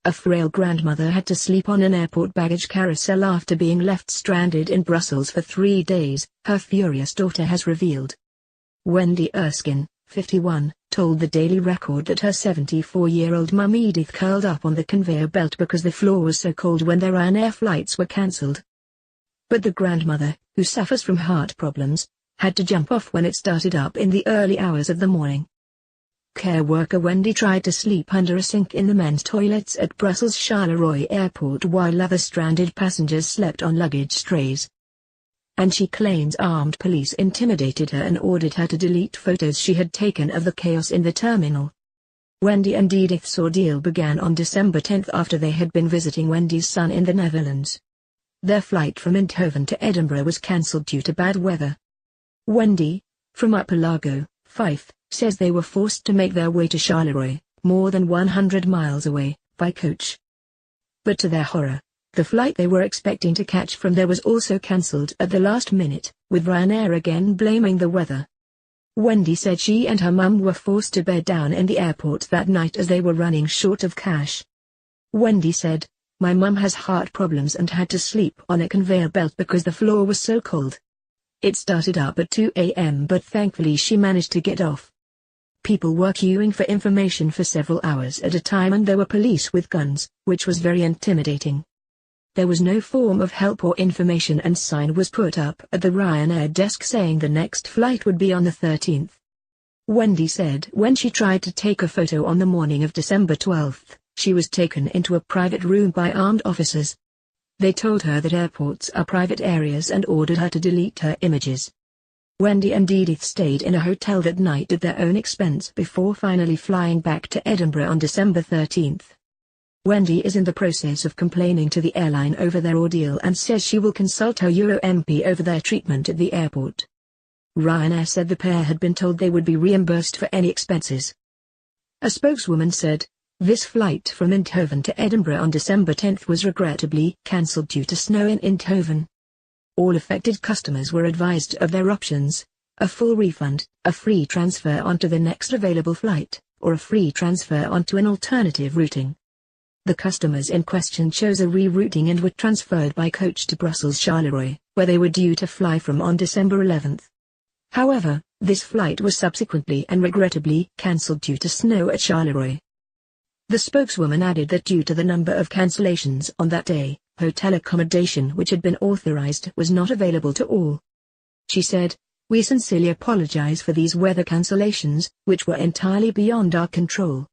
A frail grandmother had to sleep on an airport baggage carousel after being left stranded in Brussels for 3 days, her furious daughter has revealed. Wendy Erskine, 51, told the Daily Record that her 74-year-old mum Edith curled up on the conveyor belt because the floor was so cold when their Ryanair flights were cancelled. But the grandmother, who suffers from heart problems, had to jump off when it started up in the early hours of the morning. Care worker Wendy tried to sleep under a sink in the men's toilets at Brussels Charleroi Airport while other stranded passengers slept on luggage trays. And she claims armed police intimidated her and ordered her to delete photos she had taken of the chaos in the terminal. Wendy and Edith's ordeal began on December 10 after they had been visiting Wendy's son in the Netherlands. Their flight from Eindhoven to Edinburgh was cancelled due to bad weather. Wendy, from Upper Largo, Fife, says they were forced to make their way to Charleroi, more than 100 miles away, by coach. But to their horror, the flight they were expecting to catch from there was also cancelled at the last minute, with Ryanair again blaming the weather. Wendy said she and her mum were forced to bed down in the airport that night as they were running short of cash. Wendy said, "My mum has heart problems and had to sleep on a conveyor belt because the floor was so cold. It started up at 2 a.m. but thankfully she managed to get off. People were queuing for information for several hours at a time and there were police with guns, which was very intimidating. There was no form of help or information and sign was put up at the Ryanair desk saying the next flight would be on the 13th. Wendy said when she tried to take a photo on the morning of December 12, she was taken into a private room by armed officers. They told her that airports are private areas and ordered her to delete her images. Wendy and Edith stayed in a hotel that night at their own expense before finally flying back to Edinburgh on December 13. Wendy is in the process of complaining to the airline over their ordeal and says she will consult her Euro MP over their treatment at the airport. Ryanair said the pair had been told they would be reimbursed for any expenses. A spokeswoman said, "This flight from Eindhoven to Edinburgh on December 10 was regrettably cancelled due to snow in Eindhoven. All affected customers were advised of their options: a full refund, a free transfer onto the next available flight, or a free transfer onto an alternative routing." The customers in question chose a rerouting and were transferred by coach to Brussels Charleroi, where they were due to fly from on December 11. However, this flight was subsequently and regrettably cancelled due to snow at Charleroi. The spokeswoman added that due to the number of cancellations on that day, hotel accommodation which had been authorized was not available to all. She said, "We sincerely apologize for these weather cancellations, which were entirely beyond our control.